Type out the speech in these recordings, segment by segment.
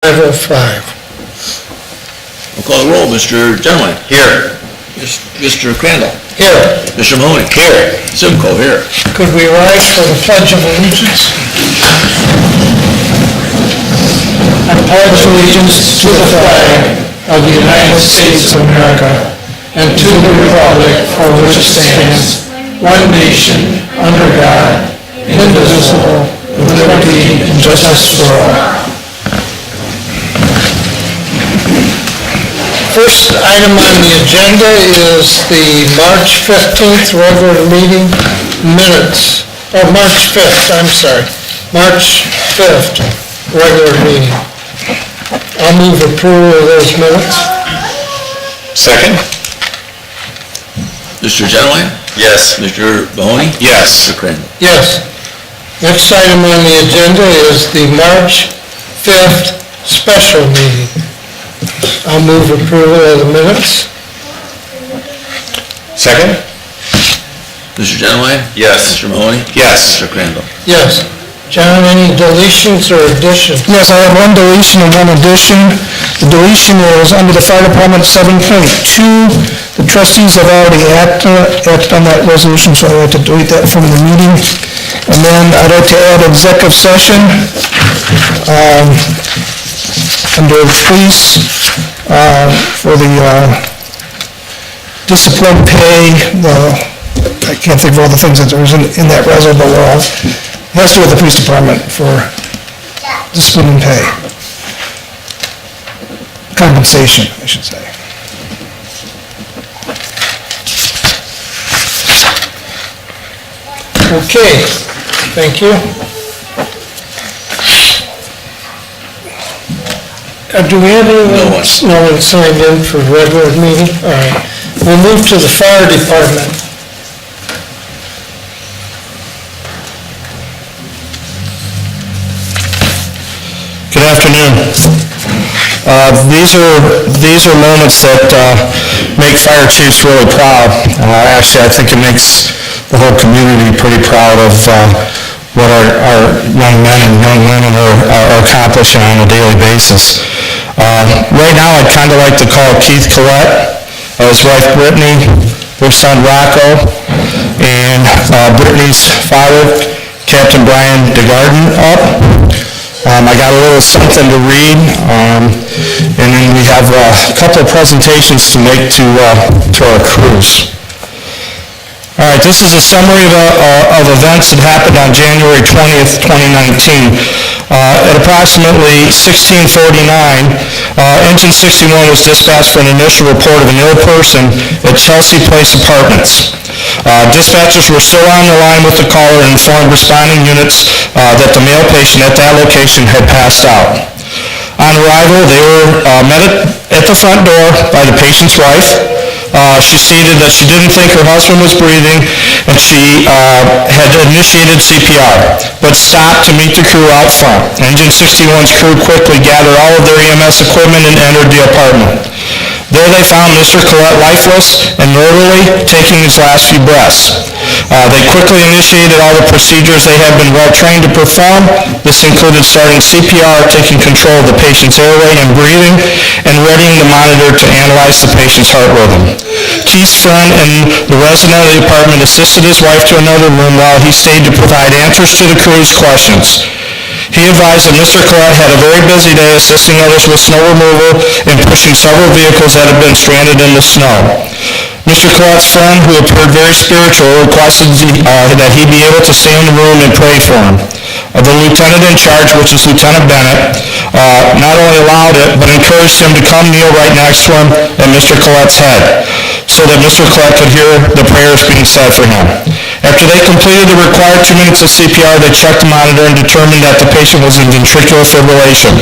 5:05. We'll call the roll. Mr. Genoway. Here. Mr. Crandall. Here. Mr. Mahoney. Here. Simcoe here. Could we rise for the Pledge of Allegiance? I pledge allegiance to the flag of the United States of America and to the republic for which it stands, one nation, under God, indivisible, with liberty and justice for all. First item on the agenda is the March 15th regular meeting minutes. March 5th, I'm sorry. March 5th regular meeting. I'll move approval of those minutes. Second? Mr. Genoway. Yes. Mr. Mahoney. Yes. Mr. Crandall. Yes. Next item on the agenda is the March 5th special meeting. I'll move approval of the minutes. Second? Mr. Genoway. Yes. Mr. Mahoney. Yes. Mr. Crandall. Yes. John, any deletions or additions? Yes, I have one deletion and one addition. The deletion is under the fire department 7.2. The trustees have already acted on that resolution, so I'd like to delete that from the meeting. And then I'd like to add executive session under the police for the discipline pay. I can't think of all the things that there is in that resolution, but it has to do with the police department for discipline and pay. Compensation, I should say. Okay, thank you. Do we have anyone? No one signed in for regular meeting? All right. We'll move to the fire department. Good afternoon. These are moments that make fire chiefs really proud. Actually, I think it makes the whole community pretty proud of what our young men and young women are accomplishing on a daily basis. Right now, I'd kind of like to call Keith Collette, his wife Brittany, their son Rocco, and Brittany's father, Captain Brian DeGarden, up. I got a little something to read, and then we have a couple of presentations to make to our crews. All right, this is a summary of events that happened on January 20th, 2019. At approximately 16:49, Engine 61 was dispatched for an initial report of an ill person at Chelsea Place Apartments. Dispatchers were still on the line with the caller and informed responding units that the male patient at that location had passed out. On arrival, they were met at the front door by the patient's wife. She stated that she didn't think her husband was breathing and she had initiated CPR, but stopped to meet the crew out front. Engine 61's crew quickly gathered all of their EMS equipment and entered the apartment. There they found Mr. Collette lifeless and literally taking his last few breaths. They quickly initiated all the procedures they had been well trained to perform. This included starting CPR, taking control of the patient's airway and breathing, and readying the monitor to analyze the patient's heart rhythm. Keith's friend and the resident of the apartment assisted his wife to another room while he stayed to provide answers to the crew's questions. He advised that Mr. Collette had a very busy day assisting others with snow removal and pushing several vehicles that had been stranded in the snow. Mr. Collette's friend, who appeared very spiritual, requested that he be able to stay in the room and pray for him. The lieutenant in charge, which is Lieutenant Bennett, not only allowed it, but encouraged him to come kneel right next to him at Mr. Collette's head, so that Mr. Collette could hear the prayers being said for him. After they completed the required 2 minutes of CPR, they checked the monitor and determined that the patient was in ventricular fibrillation.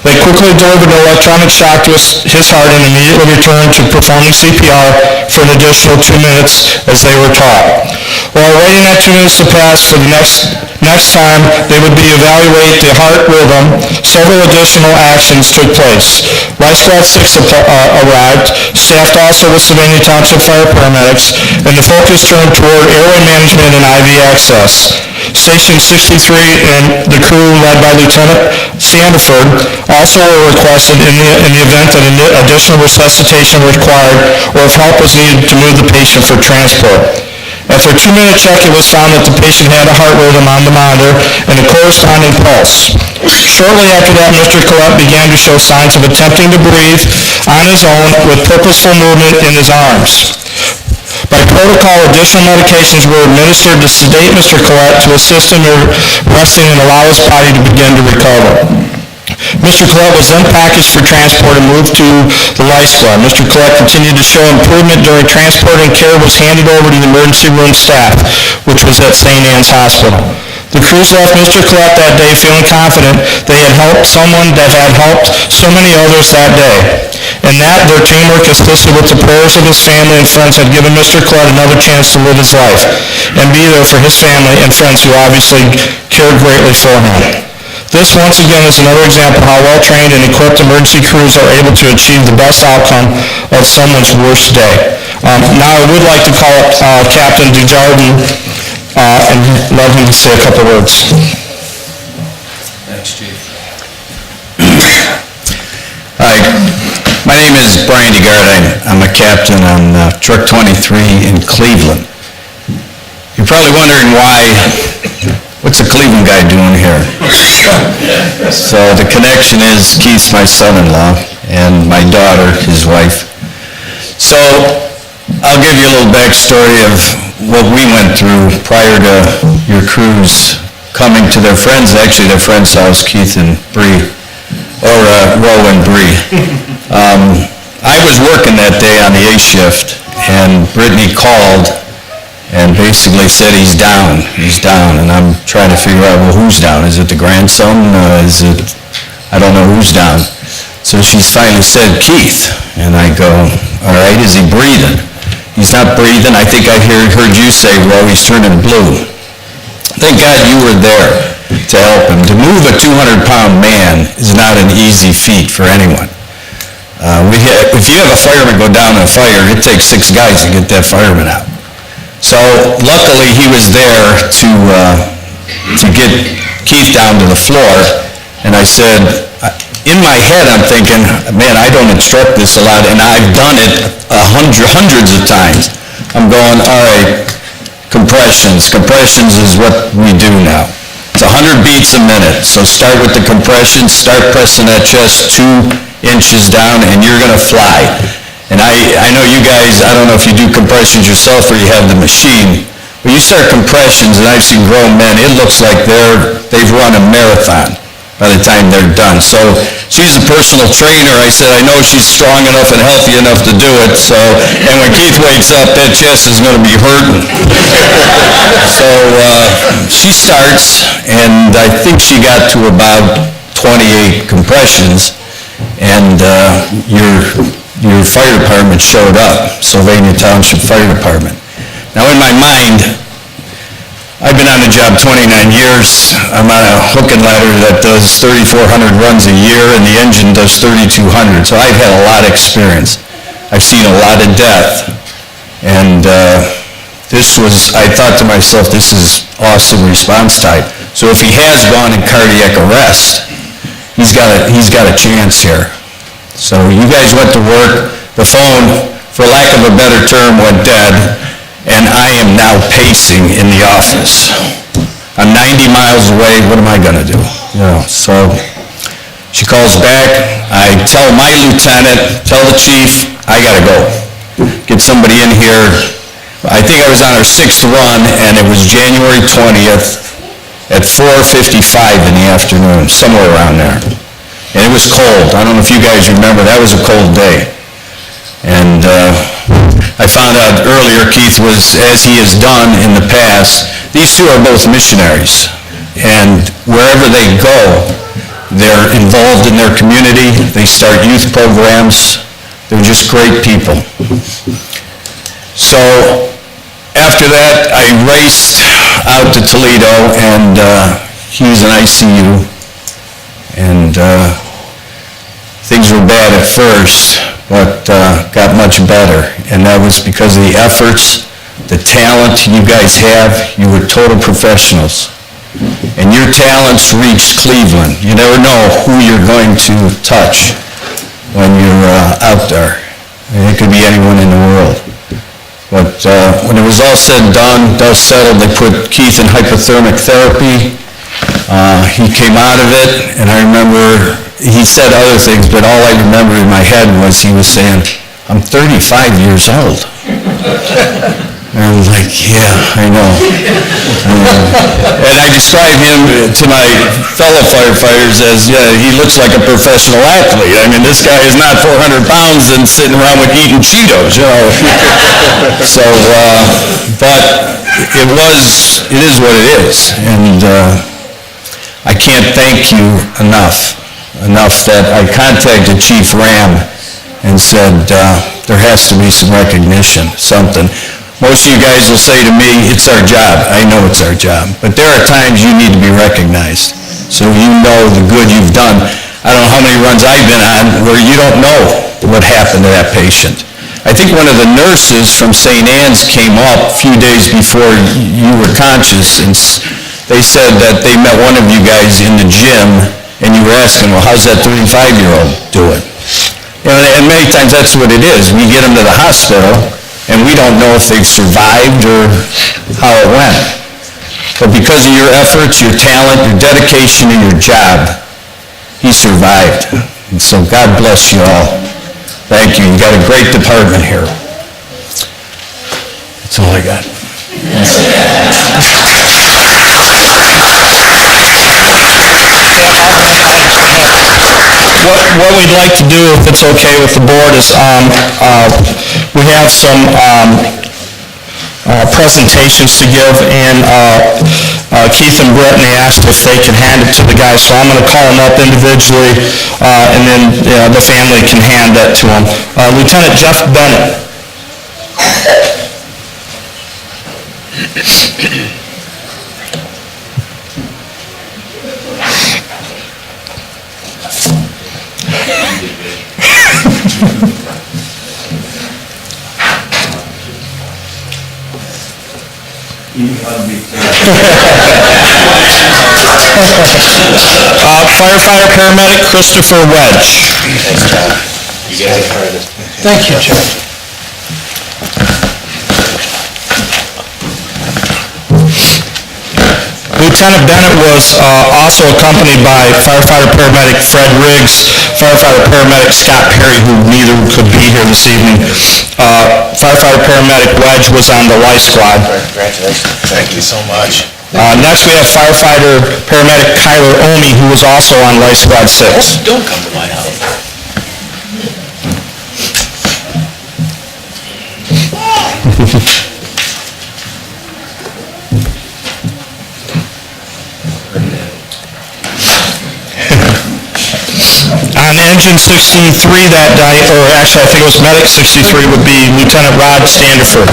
They quickly delivered an electronic shock to his heart and immediately returned to performing CPR for an additional 2 minutes as they were taught. While waiting that 2 minutes to pass for the next time they would be evaluate the heart rhythm, several additional actions took place. Life Squad 6 arrived, staffed also with Savannah Township fire paramedics, and the focus turned toward airway management and IV access. Station 63 and the crew led by Lieutenant Sandiford also were requested in the event that additional resuscitation required or if help was needed to move the patient for transport. After a 2-minute check, it was found that the patient had a heart rhythm on the monitor and a corresponding pulse. Shortly after that, Mr. Collette began to show signs of attempting to breathe on his own with purposeful movement in his arms. By protocol, additional medications were administered to sedate Mr. Collette to assist him in resting and allow his body to begin to recover. Mr. Collette was then packaged for transport and moved to the life squad. Mr. Collette continued to show improvement during transport, and care was handed over to the emergency room staff, which was at St. Anne's Hospital. The crews left Mr. Collette that day feeling confident they had helped someone that had helped so many others that day, and that their teamwork assisted with the prayers of his family and friends had given Mr. Collette another chance to live his life and be there for his family and friends who obviously cared greatly for him. This, once again, is another example of how well-trained and equipped emergency crews are able to achieve the best outcome of someone's worst day. Now, I would like to call up Captain Dujardin and let him say a couple words. Thanks, Chief. Hi, my name is Brian DeGard. I'm a captain on Truck 23 in Cleveland. You're probably wondering what's a Cleveland guy doing here? So the connection is Keith's my son-in-law and my daughter, his wife. So I'll give you a little backstory of what we went through prior to your crews coming to their friends' house, Keith and Bree, or Roe and Bree. I was working that day on the A shift, and Brittany called and basically said he's down, and I'm trying to figure out, well, who's down? Is it the grandson? I don't know who's down. So she's finally said, Keith, and I go, all right, is he breathing? He's not breathing. I think I heard you say, well, he's turning blue. Thank God you were there to help him. To move a 200-pound man is not an easy feat for anyone. If you have a fireman go down in a fire, it takes 6 guys to get that fireman out. So luckily he was there to get Keith down to the floor, and I said, in my head I'm thinking, man, I don't instruct this a lot, and I've done it hundreds of times. I'm going, all right, compressions. Compressions is what we do now. It's 100 beats a minute, so start with the compressions, start pressing that chest 2 inches down, and you're gonna fly. And I know you guys, I don't know if you do compressions yourself or you have the machine, but you start compressions, and I've seen grown men, it looks like they've run a marathon by the time they're done. So she's a personal trainer. I said, I know she's strong enough and healthy enough to do it, so, and when Keith wakes up, that chest is gonna be hurting. So she starts, and I think she got to about 28 compressions, and your fire department showed up, Sylvania Township Fire Department. Now in my mind, I've been on the job 29 years. I'm on a hook and ladder that does 3,400 runs a year, and the engine does 3,200. So I've had a lot of experience. I've seen a lot of death. And I thought to myself, this is awesome response time. So if he has gone in cardiac arrest, he's got a chance here. So you guys went to work, the phone, for lack of a better term, went dead, and I am now pacing in the office. I'm 90 miles away, what am I gonna do? So she calls back, I tell my lieutenant, tell the chief, I gotta go. Get somebody in here. I think I was on our 6th run, and it was January 20th at 4:55 in the afternoon, somewhere around there. And it was cold. I don't know if you guys remember, that was a cold day. And I found out earlier, Keith was, as he has done in the past, these two are both missionaries. And wherever they go, they're involved in their community. They start youth programs. They're just great people. So after that, I raced out to Toledo, and he was in ICU. And things were bad at first, but got much better. And that was because of the efforts, the talent you guys have. You were total professionals. and your talents reach Cleveland, you never know who you're going to touch when you're out there. And it could be anyone in the world. But when it was all said and done, dust settled, they put Keith in hypothermic therapy. He came out of it, and I remember he said other things, but all I remember in my head was he was saying, "I'm 35 years old." And I was like, yeah, I know. And I described him to my fellow firefighters as, yeah, he looks like a professional athlete. I mean, this guy is not 400 pounds and sitting around with eating Cheetos, you know. So, but it is what it is. And I can't thank you enough that I contacted Chief Ram and said, there has to be some recognition, something. Most of you guys will say to me, it's our job. I know it's our job. But there are times you need to be recognized, so you know the good you've done. I don't know how many runs I've been on where you don't know what happened to that patient. I think one of the nurses from St. Anne's came up a few days before you were conscious, and they said that they met one of you guys in the gym, and you were asking, well, how's that 35-year-old doing? You know, and many times that's what it is. We get them to the hospital, and we don't know if they've survived or how it went. But because of your efforts, your talent, your dedication, and your job, he survived. And so God bless you all. Thank you. You got a great department here. That's all I got. What we'd like to do, if it's okay with the board, is we have some presentations to give, and Keith and Brittany asked if they can hand it to the guys, so I'm going to call them up individually, and then the family can hand that to them. Lieutenant Jeff Bennett. Firefighter paramedic Christopher Wedge. Thank you, Jeff. Lieutenant Bennett was also accompanied by firefighter paramedic Fred Riggs, firefighter paramedic Scott Perry, who neither could be here this evening. Firefighter paramedic Wedge was on the life squad. Congratulations. Thank you so much. Next we have firefighter paramedic Kyler Omi, who was also on life squad 6. Don't come to my house. On engine 63 that night, or actually I think it was medic 63, would be Lieutenant Rod Standiford.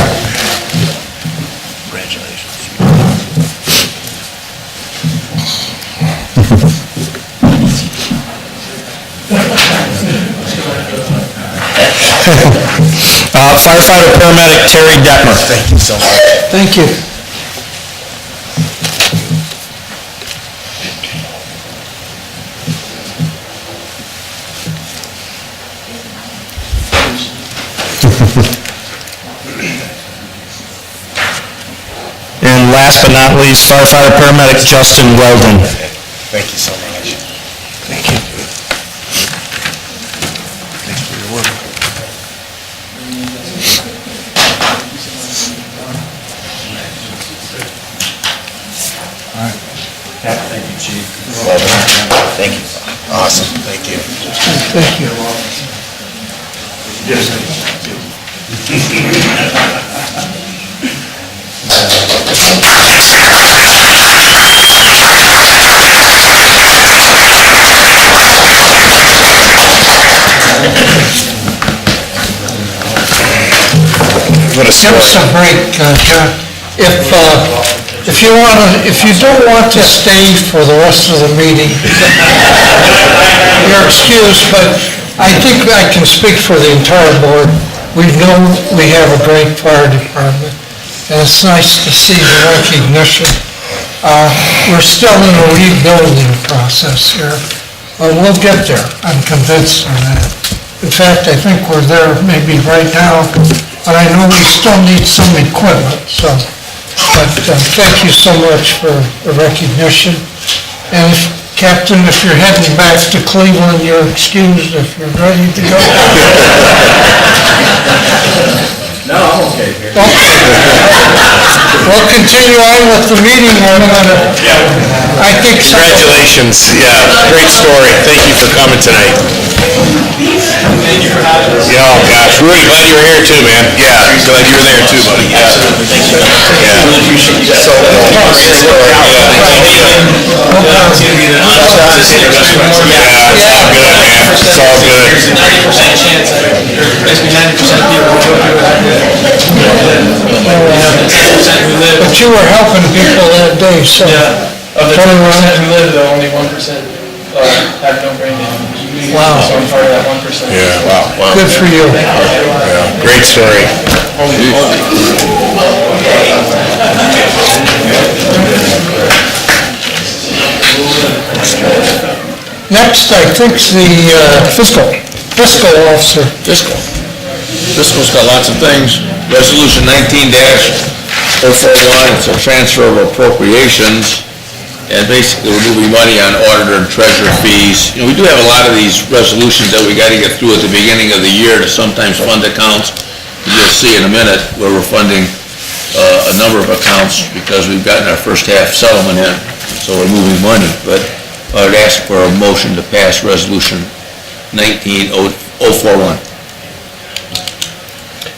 Firefighter paramedic Terry Detmer. Thank you so much. Thank you. And last but not least, firefighter paramedic Justin Weldon. Thank you so much. Thank you. Thanks for your work. Thank you, Chief. Thank you. Awesome. Thank you. Thank you. What a Give us a break, John. If you don't want to stay for the rest of the meeting, you're excused, but I think I can speak for the entire board. We know we have a great fire department, and it's nice to see the recognition We're still in a rebuilding process here. We'll get there, I'm convinced of that. In fact, I think we're there maybe right now, but I know we still need some equipment, so. But thank you so much for the recognition. And Captain, if you're heading back to Cleveland, you're excused if you're ready to go. No, I'm okay here. We'll continue on with the meeting. I think so. Congratulations, yeah, great story. Thank you for coming tonight. Yeah, oh gosh, really glad you were here too, man. Yeah, glad you were there too, buddy. Yeah. Yeah. Really appreciate you guys. So, great story. Yeah, it's all good, man. It's all good. There's a 90% chance that basically 90% of people will do it. But you were helping people that day, so. Yeah, of the 20% who live, though, only 1% have no brain damage. Wow. So I'm part of that 1%. Yeah, wow. Good for you. Yeah, great story. Next, I think the fiscal officer. Fiscal's got lots of things. Resolution 19-041, it's a transfer of appropriations, and basically we're moving money on auditor and treasurer fees. You know, we do have a lot of these resolutions that we got to get through at the beginning of the year to sometimes fund accounts. You'll see in a minute where we're funding a number of accounts because we've gotten our first half settlement in, so we're moving money. But I would ask for a motion to pass resolution 19-041.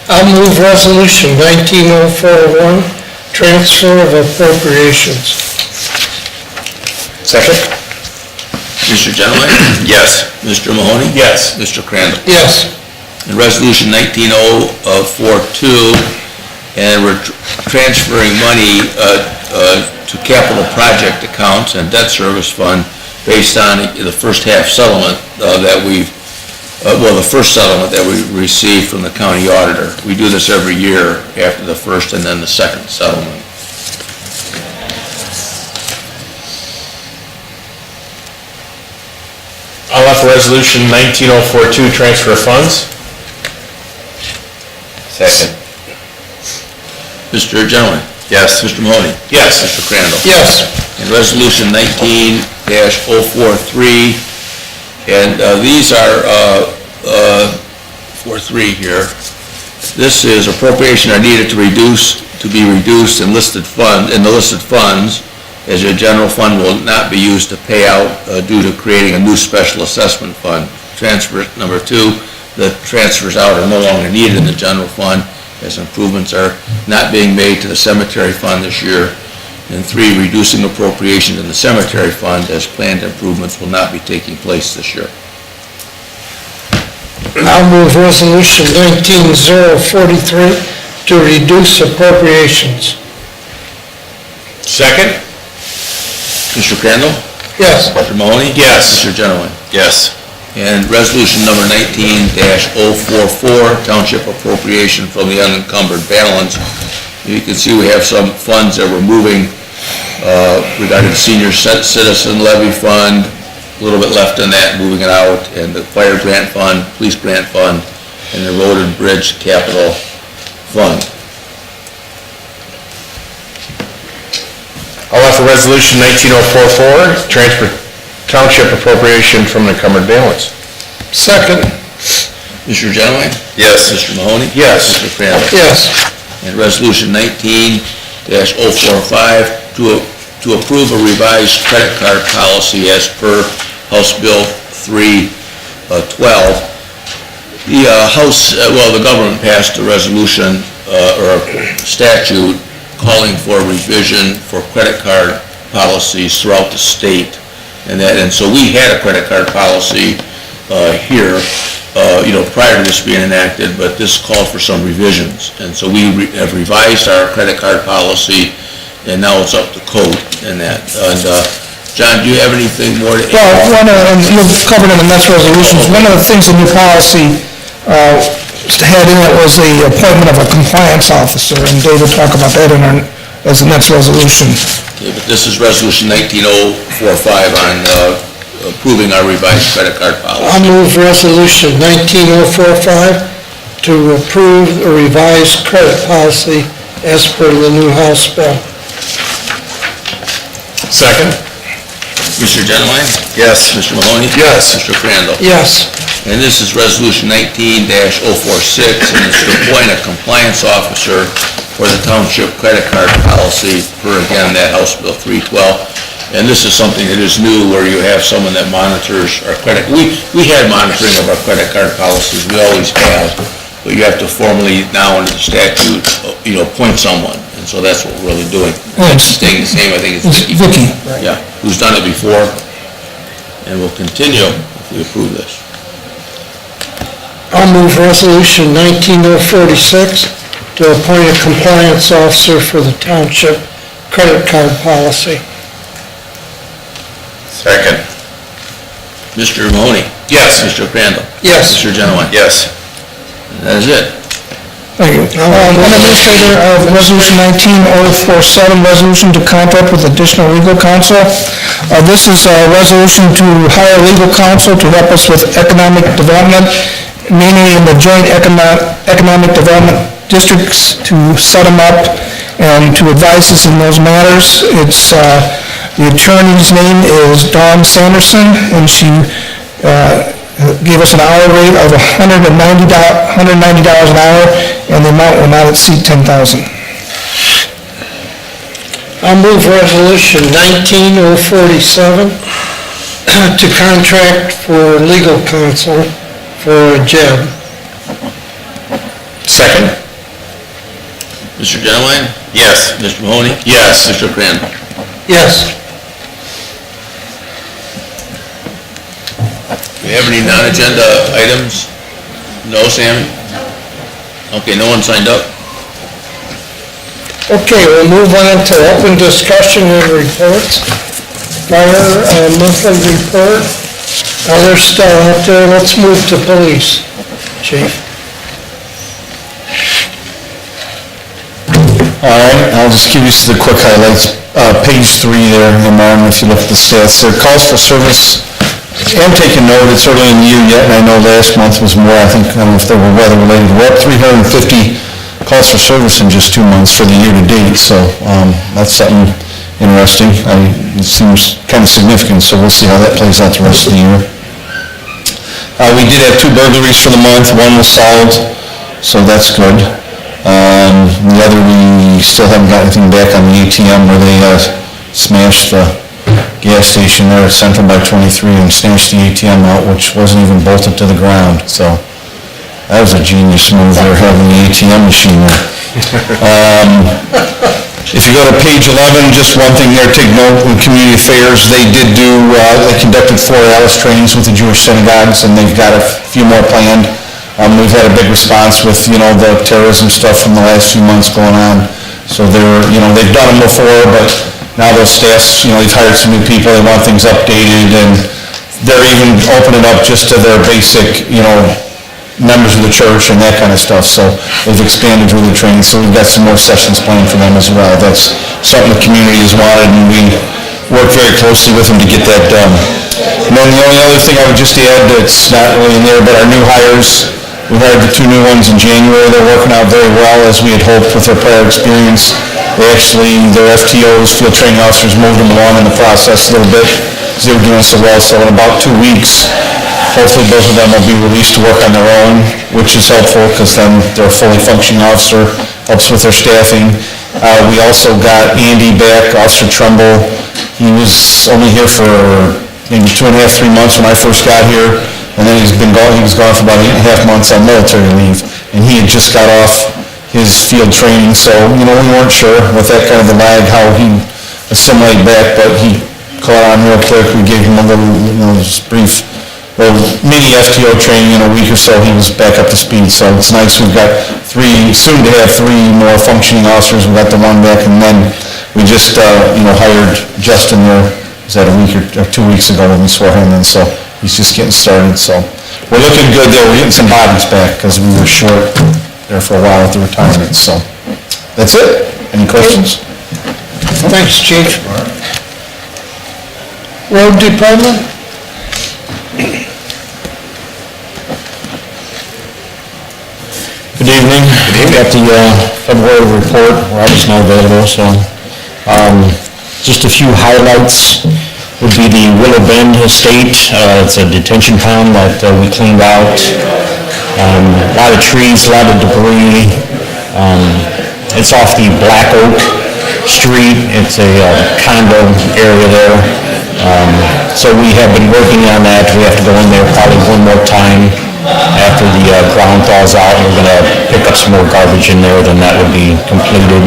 I'll move resolution 19-041, transfer of appropriations. Second? Mr. Genoway? Yes. Mr. Mahoney? Yes. Mr. Crandall? Yes. And resolution 19-042, and we're transferring money to capital project accounts and debt service fund based on the first half settlement that we've, the first settlement that we received from the county auditor. We do this every year after the first and then the second settlement. I'll offer resolution 19042, transfer of funds. Second. Mr. Genoway? Yes. Mr. Mahoney? Yes. Mr. Crandall? Yes. And resolution 19-043, and these are 43 here. This is appropriation are needed to be reduced in the listed funds, as your general fund will not be used to pay out due to creating a new special assessment fund. Transfer number 2, the transfers out are no longer needed in the general fund, as improvements are not being made to the cemetery fund this year. And 3, reducing appropriation in the cemetery fund, as planned improvements will not be taking place this year. I'll move resolution 19-043 to reduce appropriations. Second? Mr. Crandall? Yes. Mr. Mahoney? Yes. Mr. Genoway? Yes. And resolution number 19-044, Township Appropriation from the Unencumbered Balance. You can see we have some funds that we're moving regarding the Senior Citizen Levy Fund, a little bit left in that, moving it out, and the Fire Grant Fund, Police Grant Fund, and the Road and Bridge Capital Fund. I'll offer resolution 19044, transfer township appropriation from the encumbered balance. Second. Mr. Genoway? Yes. Mr. Mahoney? Yes. Mr. Crandall? Yes. And resolution 19-045 to approve a revised credit card policy as per House Bill 312. The government passed a resolution or a statute calling for revision for credit card policies throughout the state. And so we had a credit card policy here, prior to this being enacted, but this called for some revisions. And so we have revised our credit card policy, and now it's up to code in that. And John, do you have anything more to add? Well, you've covered in the next resolutions, one of the things the new policy had in it was the appointment of a compliance officer, and Dave will talk about that as the next resolution. Yeah, but this is resolution 19045 on approving our revised credit card policy. I'll move resolution 19045 to approve a revised credit policy as per the new House bill. Second? Mr. Genowine? Yes. Mr. Mahoney? Yes. Mr. Crandall? Yes. And this is resolution 19-046, and it's to appoint a compliance officer for the township credit card policy per, again, that House Bill 312. And this is something that is new, where you have someone that monitors our credit. We had monitoring of our credit card policies, we always have, but you have to formally, now under the statute, appoint someone. And so that's what we're really doing. It's staying the same, I think it's Vicky. Yeah, who's done it before, and will continue if we approve this. I'll move resolution 19046 to appoint a compliance officer for the township credit card policy. Second? Mr. Mahoney? Yes. Mr. Crandall? Yes. Mr. Genowine? Yes. And that is it. Thank you. Administrator of Resolution 19047, resolution to contract with additional legal counsel. This is a resolution to hire legal counsel to help us with economic development, mainly in the joint economic development districts, to set them up and to advise us in those matters. It's, the attorney's name is Dawn Sanderson, and she gave us an hour rate of $190 an hour, and the amount will not exceed $10,000. I'll move resolution 19047 to contract for legal counsel for Jeb. Second? Mr. Genowine? Yes. Mr. Mahoney? Yes. Mr. Crandall? Yes. Do we have any non-agenda items? No, Sammy? Okay, no one signed up? Okay, we'll move on to open discussion and reports. Fire monthly report. They're still out there. Let's move to police. Chief. All right, I'll just give you the quick highlights. Page 3 there, Martin, if you look at the stats there. Calls for service. I'm taking note, it's early in the year yet, and I know last month was more, I don't know if they were weather-related. We're up 350 calls for service in just 2 months for the year-to-date, so that's something interesting. It seems kind of significant, so we'll see how that plays out the rest of the year. We did have 2 burglaries for the month. One was solved, so that's good. The other, we still haven't got anything back on the ATM where they smashed the gas station there at Central by 23 and snatched the ATM out, which wasn't even bolted to the ground. So that was a genius move there, having the ATM machine there. If you go to page 11, just one thing there, take note in community affairs, they conducted 4 Alice trainings with the Jewish synagogues, and they've got a few more planned. We've had a big response with, the terrorism stuff from the last few months going on. So they've done them before, but now those staffs, they've hired some new people, they want things updated, and they're even opening up just to their basic, members of the church and that kind of stuff. So they've expanded through the training, so we've got some more sessions planned for them as well. That's something the community has wanted, and we work very closely with them to get that done. And then the only other thing I would just add that's not really in there, but our new hires, we hired the 2 new ones in January. They're working out very well, as we had hoped with their prior experience. Their FTOs, field training officers, moved them along in the process a little bit, because they were doing so well. So in about 2 weeks, hopefully both of them will be released to work on their own, which is helpful, because then they're a fully functioning officer, helps with their staffing. We also got Andy back, Officer Trumbull. He was only here for maybe 2.5, 3 months when I first got here, and then he was gone for about 8.5 months on military leave, and he had just got off his field training, so, we weren't sure with that kind of a lag how he'd assimilate back, but he caught on real quick. We gave him a little, brief, mini FTO training in a week or so. He was back up to speed, so it's nice. We've got soon to have 3 more functioning officers. We got the one back, and then we just, hired Justin there, was that a week or 2 weeks ago when we swore him in, so he's just getting started, so we're looking good there. We're getting some bodies back, because we were short there for a while with the retirement, so that's it. Any questions? Thanks, Chief. Road Department? Good evening. We got the February report, Robert's not available, so just a few highlights would be the Willow Bend Estate. It's a detention pond that we cleaned out. A lot of trees, a lot of debris. It's off the Black Oak Street. It's a condo area there. So we have been working on that. We have to go in there probably one more time after the ground thaws out. We're going to pick up some more garbage in there, then that would be completed.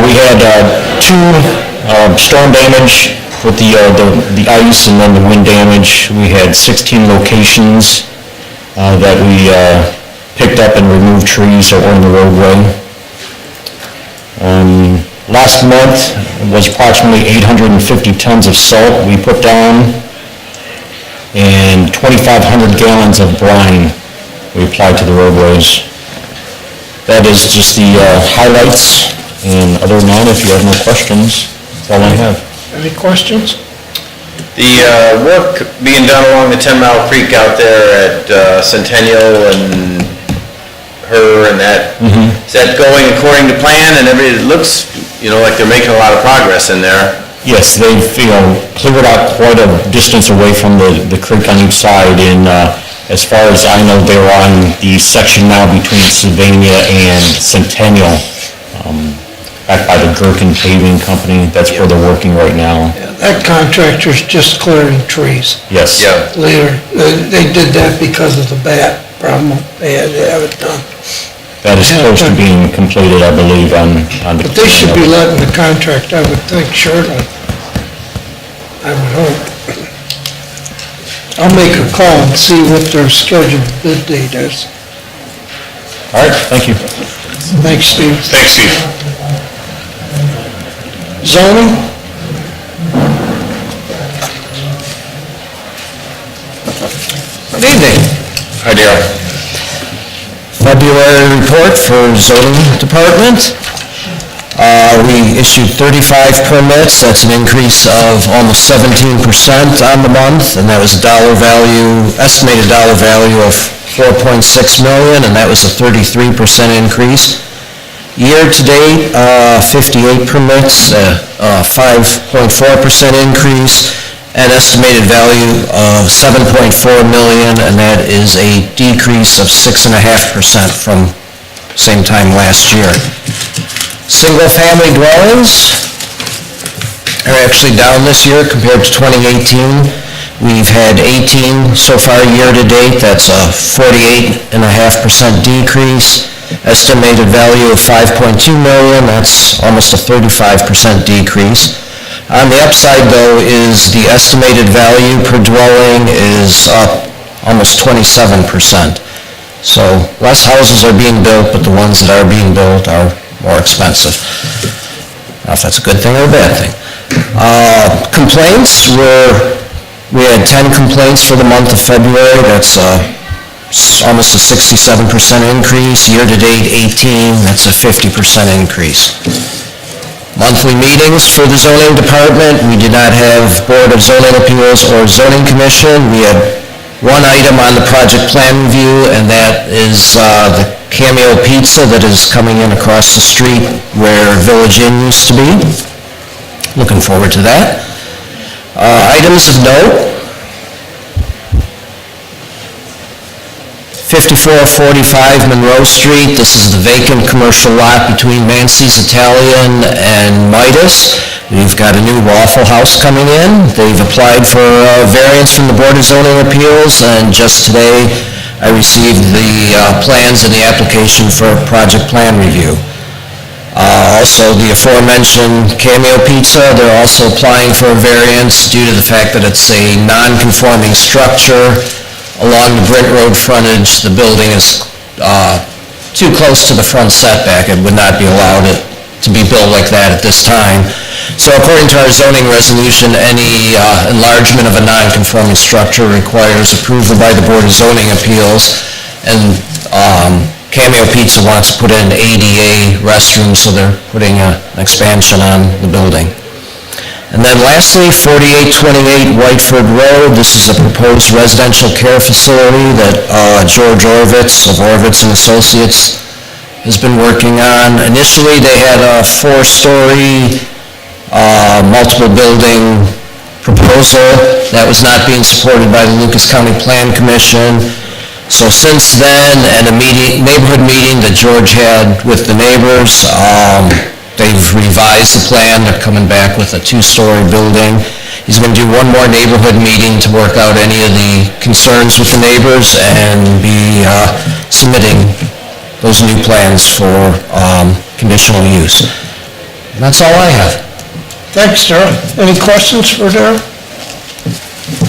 We had two storm damage with the ice and then the wind damage. We had 16 locations that we picked up and removed trees that were in the roadway. Last month was approximately 850 tons of salt we put down, and 2,500 gallons of brine we applied to the roadways. That is just the highlights, and other than that, if you have no questions, that's all I have. Any questions? The work being done along the 10 Mile Creek out there at Centennial and her and that, is that going according to plan and everything? It looks, like they're making a lot of progress in there. Yes, they've, cleared out quite a distance away from the creek on each side, and as far as I know, they're on the section now between Sylvania and Centennial, back by the Gherkin Paving Company. That's where they're working right now. That contractor's just clearing trees. Yes. Yeah. Later, they did that because of the bat problem. They had to have it done. That is close to being completed, I believe, on the... But they should be letting the contract, I would think, shortly. I would hope. I'll make a call and see what their scheduled bid date is. All right, thank you. Thanks, Steve. Thanks, Steve. Zoning? Good evening. Hi, Darrell. February report for zoning department. We issued 35 permits. That's an increase of almost 17% on the month, and that was estimated dollar value of $4.6 million, and that was a 33% increase. Year to date, 58 permits, 5.4% increase, an estimated value of $7.4 million, and that is a decrease of 6.5% from same time last year. Single-family dwellings are actually down this year compared to 2018. We've had 18 so far year to date. That's a 48.5% decrease. Estimated value of $5.2 million. That's almost a 35% decrease. On the upside, though, is the estimated value per dwelling is up almost 27%. So less houses are being built, but the ones that are being built are more expensive. Now, if that's a good thing or a bad thing. Complaints we had 10 complaints for the month of February. That's almost a 67% increase. Year to date, 18. That's a 50% increase. Monthly meetings for the zoning department. We did not have Board of Zoning Appeals or Zoning Commission. We had one item on the project plan review, and that is the Cameo Pizza that is coming in across the street where Village Inn used to be. Looking forward to that. Items of note. 5445 Monroe Street. This is the vacant commercial lot between Mancy's Italian and Midas. We've got a new Waffle House coming in. They've applied for a variance from the Board of Zoning Appeals, and just today I received the plans and the application for a project plan review. Also, the aforementioned Cameo Pizza, they're also applying for a variance due to the fact that it's a non-conforming structure along the Brent Road frontage. The building is too close to the front setback. It would not be allowed to be built like that at this time. So according to our zoning resolution, any enlargement of a non-conforming structure requires approval by the Board of Zoning Appeals, and Cameo Pizza wants to put in ADA restrooms, so they're putting an expansion on the building. And then lastly, 4828 Whiteford Road. This is a proposed residential care facility that George Orvitz of Orvitz and Associates has been working on. Initially, they had a 4-story, multiple building proposal that was not being supported by the Lucas County Plan Commission. So since then, and a neighborhood meeting that George had with the neighbors, they've revised the plan. They're coming back with a 2-story building. He's going to do one more neighborhood meeting to work out any of the concerns with the neighbors and be submitting those new plans for conditional use. And that's all I have. Thanks, Darrell. Any questions for Darrell?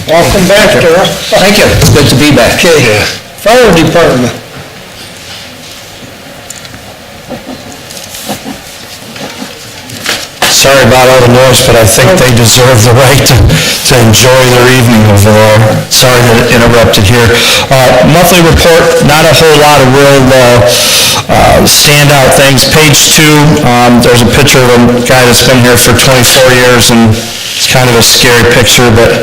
Welcome back, Darrell. Thank you. It's good to be back. Okay, Fire Department. Sorry about all the noise, but I think they deserve the right to enjoy their evening over there. Sorry to interrupt it here. Monthly report, not a whole lot of real standout things. Page 2, there's a picture of a guy that's been here for 24 years, and it's kind of a scary picture, but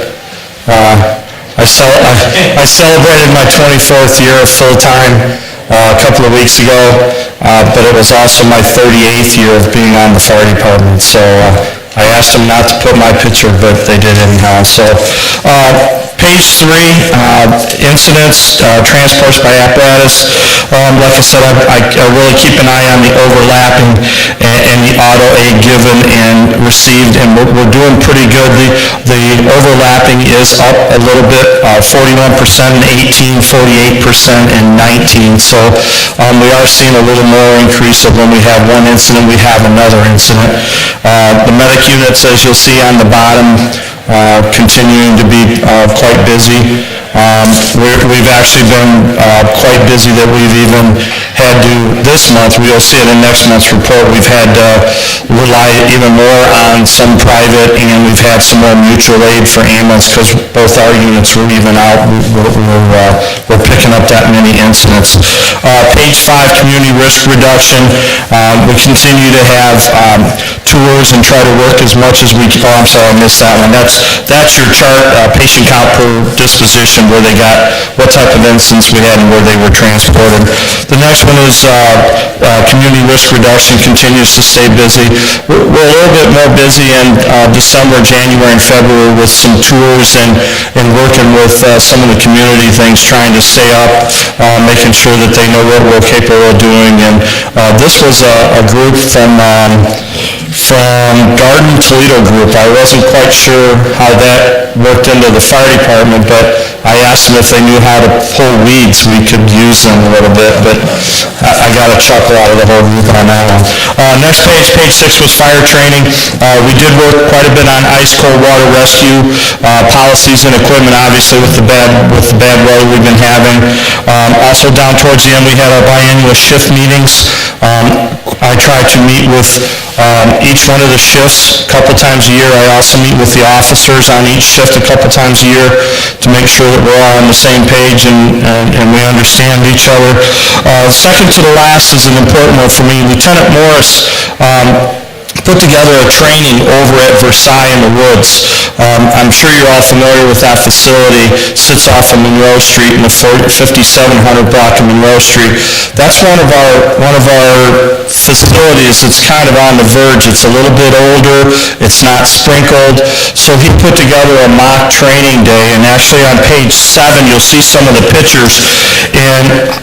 I celebrated my 24th year of full-time a couple of weeks ago, but it was also my 38th year of being on the fire department, so I asked them not to put my picture, but they did anyhow. So page 3, incidents, transports by apparatus. Like I said, I really keep an eye on the overlapping and the auto aid given and received, and we're doing pretty good. The overlapping is up a little bit, 41% in 18, 48% in 19. So we are seeing a little more increase of when we have one incident, we have another incident. The medic units, as you'll see on the bottom, continuing to be quite busy. We've actually been quite busy that we've even had to, this month, we'll see it in next month's report, we've had to rely even more on some private, and we've had some more mutual aid for ambulance because both our units were even out. We're picking up that many incidents. Page 5, community risk reduction. We continue to have tours and try to work as much as we can. Oh, I'm sorry, I missed that one. That's your chart, patient count per disposition, where they got what type of incidents we had and where they were transported. The next one is community risk reduction continues to stay busy. We're a little bit more busy in December, January, and February with some tours and working with some of the community things, trying to stay up, making sure that they know what we're capable of doing. And this was a group from Garden Toledo Group. I wasn't quite sure how that worked into the fire department, but I asked them if they knew how to pull weeds. We could use them a little bit, but I got a chuckle out of the whole group on that one. Next page, page 6 was fire training. We did work quite a bit on ice cold water rescue, policies and equipment, obviously with the bad weather we've been having. Also down towards the end, we had our biannual shift meetings. I try to meet with each one of the shifts a couple times a year. I also meet with the officers on each shift a couple times a year to make sure that we're all on the same page and we understand each other. Second to the last is an important one for me. Lieutenant Morris put together a training over at Versailles in the Woods. I'm sure you're all familiar with that facility. Sits off of Monroe Street in the 5700 block of Monroe Street. That's one of our facilities that's kind of on the verge. It's a little bit older. It's not sprinkled. So he put together a mock training day, and actually on page 7 you'll see some of the pictures. And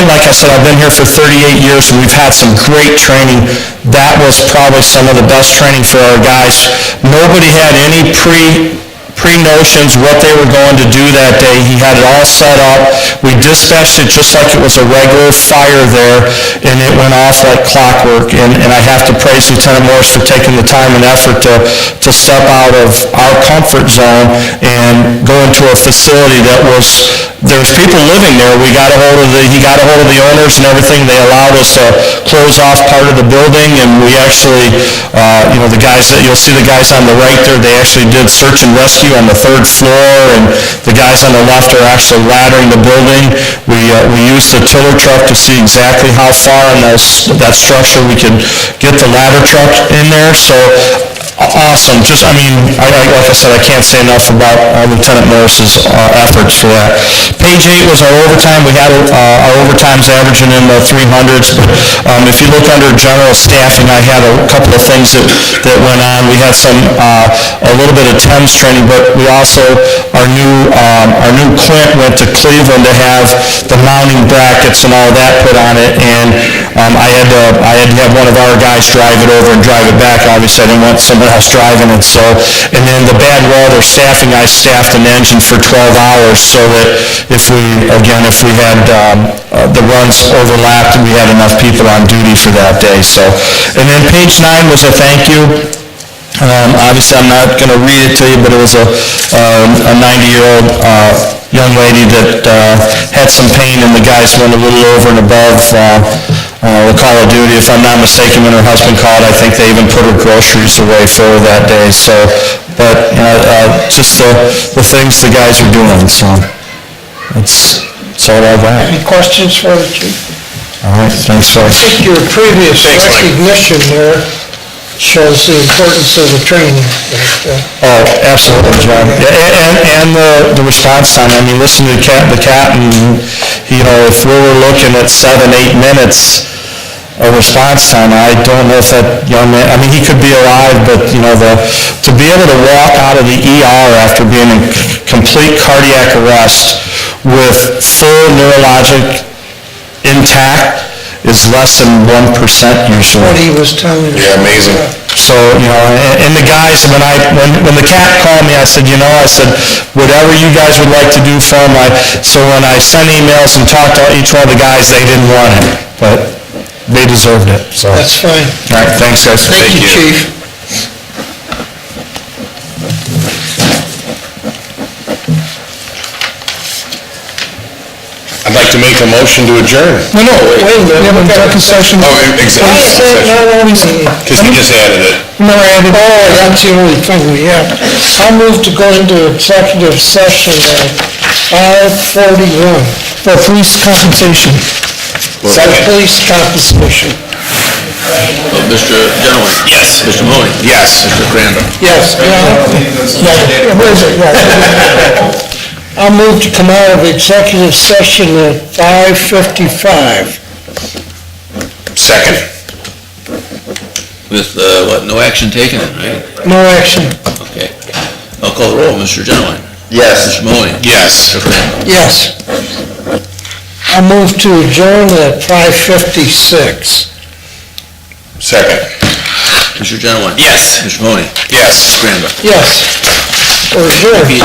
like I said, I've been here for 38 years, and we've had some great training. That was probably some of the best training for our guys. Nobody had any pre-notions what they were going to do that day. He had it all set up. We dispatched it just like it was a regular fire there, and it went off like clockwork. And I have to praise Lieutenant Morris for taking the time and effort to step out of our comfort zone and go into a facility that there's people living there. He got a hold of the owners and everything. They allowed us to close off part of the building, and we actually, the guys that you'll see the guys on the right there, they actually did search and rescue on the third floor, and the guys on the left are actually laddering the building. We used the tiller truck to see exactly how far in that structure we could get the ladder truck in there, so awesome. Just, I mean, like I said, I can't say enough about Lieutenant Morris's efforts for that. Page 8 was our overtime. We had our overtimes averaging in the 300s, but if you look under general staffing, I had a couple of things that went on. We had a little bit of TEMS training, but we also, our new Clint went to Cleveland to have the mounting brackets and all that put on it, and I had to have one of our guys drive it over and drive it back. Obviously, I didn't want someone else driving it, so, and then the bad weather staffing, I staffed an engine for 12 hours so that if we had the runs overlapped, we had enough people on duty for that day, so. And then page 9 was a thank you. Obviously, I'm not going to read it to you, but it was a 90-year-old young lady that had some pain, and the guys went a little over and above the call of duty. If I'm not mistaken, when her husband called, I think they even put her groceries away for her that day. So, but just the things the guys are doing, so that's all I got. Any questions for the chief? All right, thanks, I fellas. think your previous recognition there shows the importance of the training. Oh, absolutely, John. And the response time. I mean, listen to the captain, if we were looking at 7-8 minutes of response time, I don't know if that young man, I mean, he could be alive, but, to be able to walk out of the ER after being in complete cardiac arrest with full neurologic intact is less than 1% usually. What he was telling you. Yeah, amazing. So, and the guys, when the cat called me, I said, whatever you guys would like to do for him, so when I sent emails and talked to each one of the guys, they didn't want it, but they deserved it, so. That's fine. All right, thanks, guys. Thank you, Chief. I'd like to make a motion to adjourn. No, wait a minute, we have an executive session. Oh, executive session. Because he just added it. No, I added. Oh, that's the only thing we have. I'll move to go into executive session at 5:41. For police compensation. Second. Police compensation. Mr. Genoway? Yes. Mr. Mahoney? Yes. Mr. Crandall? Yes, Where is it? Yeah. I'll move to come out of executive session at 5:55. Second. With, no action taken, right? No action. Okay. I'll call the roll. Mr. Genoway? Yes. Mr. Mahoney? Yes. Mr. Crandall? Yes. I'll move to adjourn at 5:56. Second. Mr. Genoway? Yes. Mr. Mahoney? Yes. Mr. Crandall? Yes. We're adjourned.